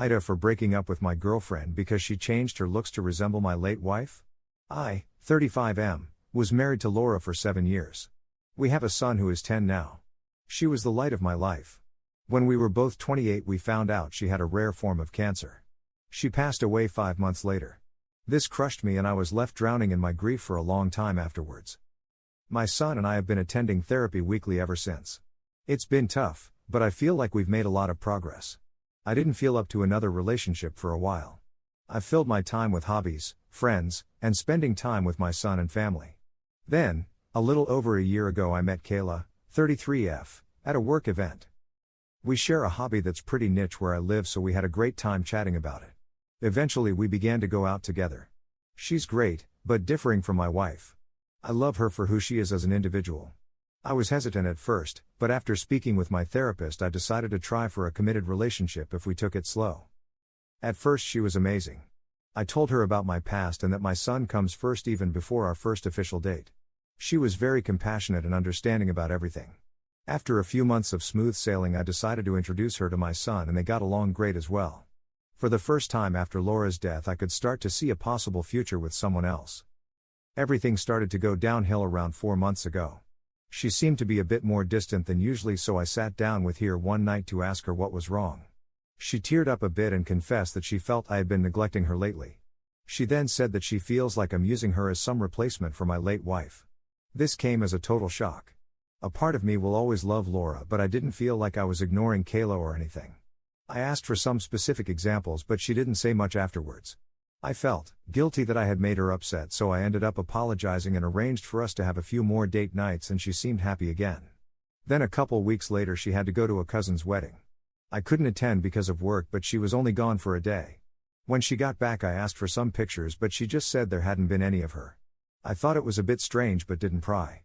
Ida for breaking up with my girlfriend because she changed her looks to resemble my late wife? I, 35M, was married to Laura for 7 years. We have a son who is 10 now. She was the light of my life. When we were both 28, we found out she had a rare form of cancer. She passed away 5 months later. This crushed me and I was left drowning in my grief for a long time afterwards. My son and I have been attending therapy weekly ever since. It's been tough, but I feel like we've made a lot of progress. I didn't feel up to another relationship for a while. I've filled my time with hobbies, friends, and spending time with my son and family. Then, a little over a year ago, I met Kayla, 33F, at a work event. We share a hobby that's pretty niche where I live, so we had a great time chatting about it. Eventually we began to go out together. She's great, but differing from my wife. I love her for who she is as an individual. I was hesitant at first, but after speaking with my therapist I decided to try for a committed relationship if we took it slow. At first she was amazing. I told her about my past and that my son comes first even before our first official date. She was very compassionate and understanding about everything. After a few months of smooth sailing I decided to introduce her to my son and they got along great as well. For the first time after Laura's death I could start to see a possible future with someone else. Everything started to go downhill around 4 months ago. She seemed to be a bit more distant than usually, so I sat down with her one night to ask her what was wrong. She teared up a bit and confessed that she felt I had been neglecting her lately. She then said that she feels like I'm using her as some replacement for my late wife. This came as a total shock. A part of me will always love Laura, but I didn't feel like I was ignoring Kayla or anything. I asked for some specific examples, but she didn't say much afterwards. I felt guilty that I had made her upset, so I ended up apologizing and arranged for us to have a few more date nights, and she seemed happy again. Then a couple weeks later she had to go to a cousin's wedding. I couldn't attend because of work, but she was only gone for a day. When she got back I asked for some pictures, but she just said there hadn't been any of her. I thought it was a bit strange but didn't pry.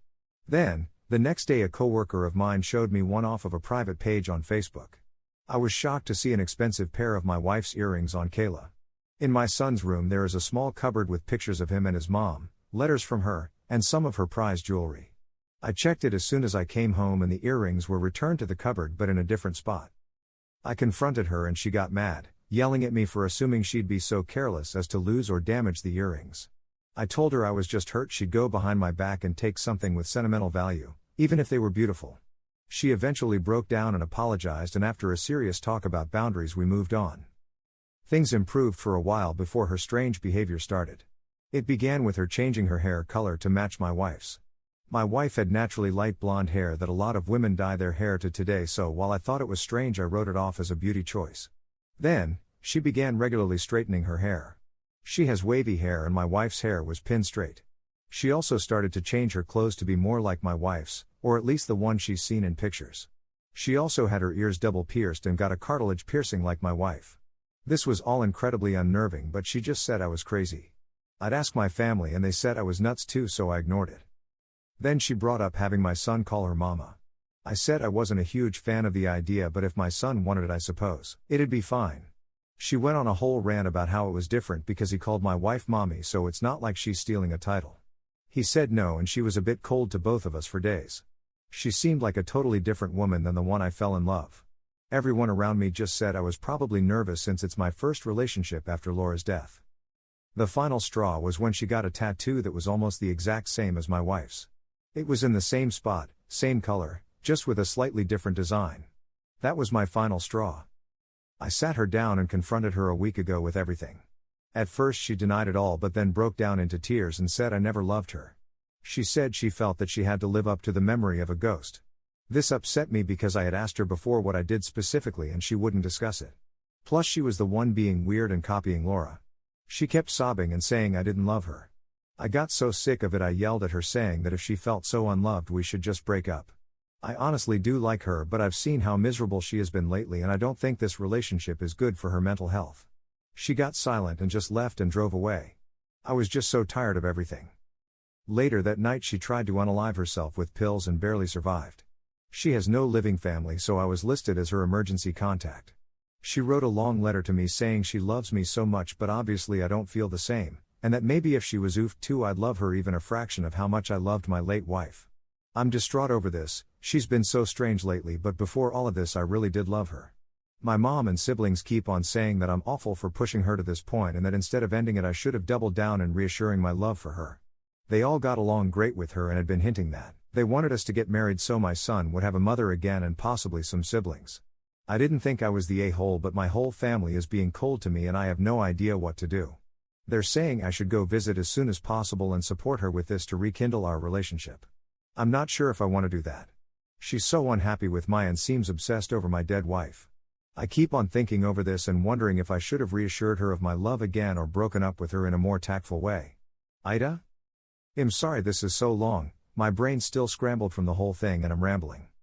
Then, the next day a coworker of mine showed me one off of a private page on Facebook. I was shocked to see an expensive pair of my wife's earrings on Kayla. In my son's room there is a small cupboard with pictures of him and his mom, letters from her, and some of her prized jewelry. I checked it as soon as I came home and the earrings were returned to the cupboard but in a different spot. I confronted her and she got mad, yelling at me for assuming she'd be so careless as to lose or damage the earrings. I told her I was just hurt she'd go behind my back and take something with sentimental value, even if they were beautiful. She eventually broke down and apologized, and after a serious talk about boundaries we moved on. Things improved for a while before her strange behavior started. It began with her changing her hair color to match my wife's. My wife had naturally light blonde hair that a lot of women dye their hair to today, so while I thought it was strange I wrote it off as a beauty choice. Then, she began regularly straightening her hair. She has wavy hair and my wife's hair was pin straight. She also started to change her clothes to be more like my wife's, or at least the one she's seen in pictures. She also had her ears double pierced and got a cartilage piercing like my wife. This was all incredibly unnerving, but she just said I was crazy. I'd ask my family and they said I was nuts too, so I ignored it. Then she brought up having my son call her mama. I said I wasn't a huge fan of the idea, but if my son wanted it I suppose it'd be fine. She went on a whole rant about how it was different because he called my wife mommy, so it's not like she's stealing a title. He said no and she was a bit cold to both of us for days. She seemed like a totally different woman than the one I fell in love. Everyone around me just said I was probably nervous since it's my first relationship after Laura's death. The final straw was when she got a tattoo that was almost the exact same as my wife's. It was in the same spot, same color, just with a slightly different design. That was my final straw. I sat her down and confronted her a week ago with everything. At first she denied it all, but then broke down into tears and said I never loved her. She said she felt that she had to live up to the memory of a ghost. This upset me because I had asked her before what I did specifically and she wouldn't discuss it. Plus she was the one being weird and copying Laura. She kept sobbing and saying I didn't love her. I got so sick of it I yelled at her saying that if she felt so unloved we should just break up. I honestly do like her, but I've seen how miserable she has been lately and I don't think this relationship is good for her mental health. She got silent and just left and drove away. I was just so tired of everything. Later that night she tried to unalive herself with pills and barely survived. She has no living family, so I was listed as her emergency contact. She wrote a long letter to me saying she loves me so much, but obviously I don't feel the same, and that maybe if she was oofed too I'd love her even a fraction of how much I loved my late wife. I'm distraught over this. She's been so strange lately, but before all of this I really did love her. My mom and siblings keep on saying that I'm awful for pushing her to this point and that instead of ending it I should have doubled down in reassuring my love for her. They all got along great with her and had been hinting that they wanted us to get married so my son would have a mother again and possibly some siblings. I didn't think I was the a-hole, but my whole family is being cold to me and I have no idea what to do. They're saying I should go visit as soon as possible and support her with this to rekindle our relationship. I'm not sure if I want to do that. She's so unhappy with my and seems obsessed over my dead wife. I keep on thinking over this and wondering if I should have reassured her of my love again or broken up with her in a more tactful way. Ida? I'm sorry this is so long, my brain's still scrambled from the whole thing and I'm rambling.